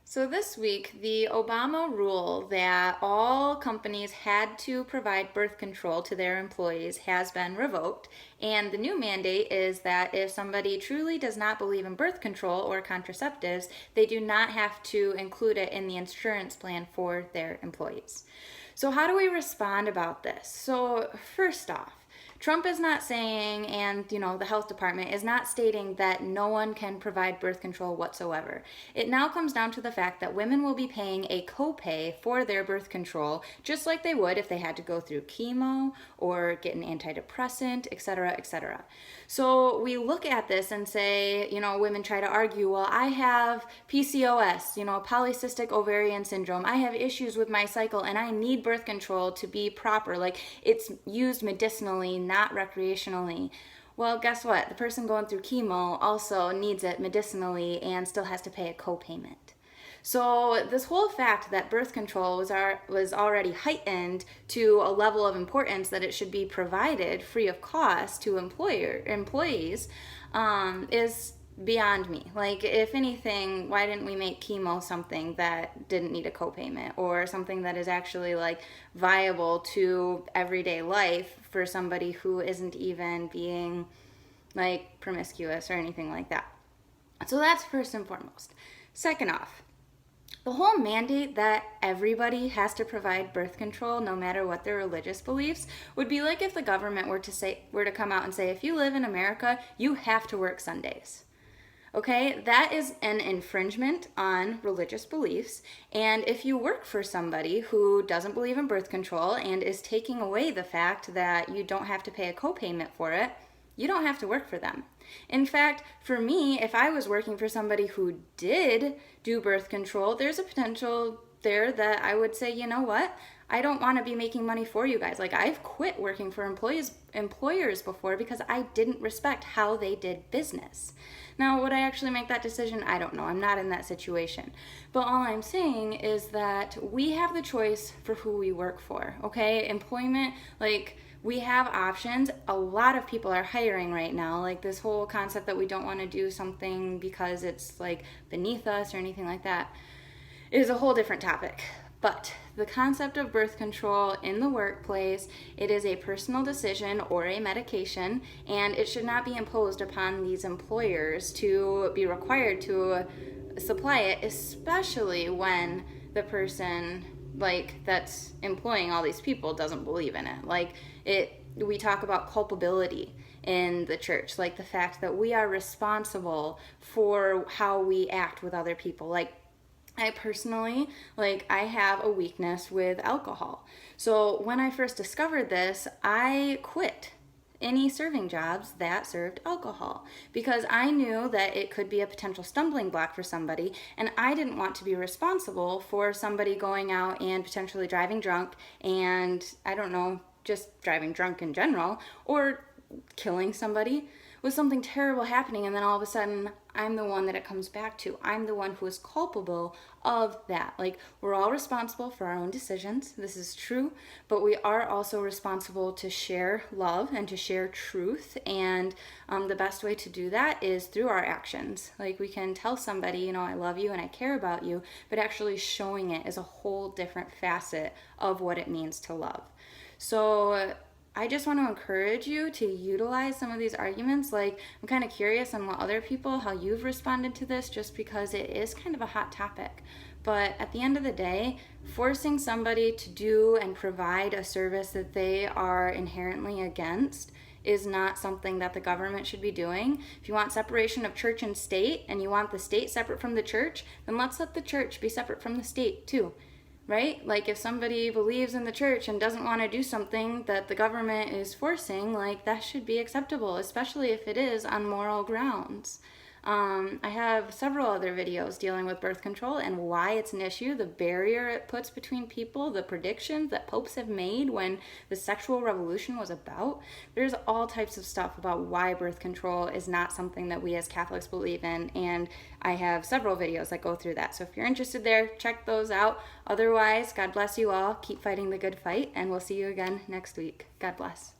So this week, the Obama rule that all companies had to provide birth control to their employees has been revoked, and the new mandate is that if somebody truly does not believe in birth control or contraceptives, they do not have to include it in the insurance plan for their employees. So how do we respond about this? So first off, Trump is not saying, and the health department is not stating that no one can provide birth control whatsoever. It now comes down to the fact that women will be paying a copay for their birth control, just like they would if they had to go through chemo or get an antidepressant, etc., etc. So we look at this and say, women try to argue, well, I have PCOS, polycystic ovarian syndrome. I have issues with my cycle and I need birth control to be proper. Like, it's used medicinally, not recreationally. Well, guess what? The person going through chemo also needs it medicinally and still has to pay a copayment. So this whole fact that birth control was already heightened to a level of importance that it should be provided free of cost to employees is beyond me. Like, if anything, why didn't we make chemo something that didn't need a copayment, or something that is actually like viable to everyday life for somebody who isn't even being like promiscuous or anything like that? So that's first and foremost. Second off, the whole mandate that everybody has to provide birth control no matter what their religious beliefs would be like if the government were to come out and say, if you live in America, you have to work Sundays. Okay, that is an infringement on religious beliefs. And if you work for somebody who doesn't believe in birth control and is taking away the fact that you don't have to pay a copayment for it, you don't have to work for them. In fact, for me, if I was working for somebody who did do birth control, there's a potential there that I would say, you know what? I don't want to be making money for you guys. Like, I've quit working for employers before because I didn't respect how they did business. Now, would I actually make that decision? I don't know. I'm not in that situation. But all I'm saying is that we have the choice for who we work for, okay? Employment, like, we have options. A lot of people are hiring right now. Like, this whole concept that we don't want to do something because it's like beneath us or anything like that is a whole different topic. But the concept of birth control in the workplace, it is a personal decision or a medication, and it should not be imposed upon these employers to be required to supply it, especially when the person that's employing all these people doesn't believe in it. We talk about culpability in the church, like the fact that we are responsible for how we act with other people. Like, I personally, I have a weakness with alcohol. So when I first discovered this, I quit any serving jobs that served alcohol because I knew that it could be a potential stumbling block for somebody, and I didn't want to be responsible for somebody going out and potentially driving drunk and, I don't know, just driving drunk in general, or killing somebody with something terrible happening, and then all of a sudden I'm the one that it comes back to. I'm the one who is culpable of that. Like, we're all responsible for our own decisions. This is true, but we are also responsible to share love and to share truth, and the best way to do that is through our actions. Like, we can tell somebody, I love you and I care about you, but actually showing it is a whole different facet of what it means to love. So I just want to encourage you to utilize some of these arguments. Like, I'm kind of curious on how you've responded to this, just because it is kind of a hot topic. But at the end of the day, forcing somebody to do and provide a service that they are inherently against is not something that the government should be doing. If you want separation of church and state, and you want the state separate from the church, then let's let the church be separate from the state too. Right? Like, if somebody believes in the church and doesn't want to do something that the government is forcing, that should be acceptable, especially if it is on moral grounds. I have several other videos dealing with birth control and why it's an issue, the barrier it puts between people, the predictions that popes have made when the sexual revolution was about. There's all types of stuff about why birth control is not something that we as Catholics believe in, and I have several videos that go through that. So if you're interested there, check those out. Otherwise, God bless you all. Keep fighting the good fight, and we'll see you again next week. God bless.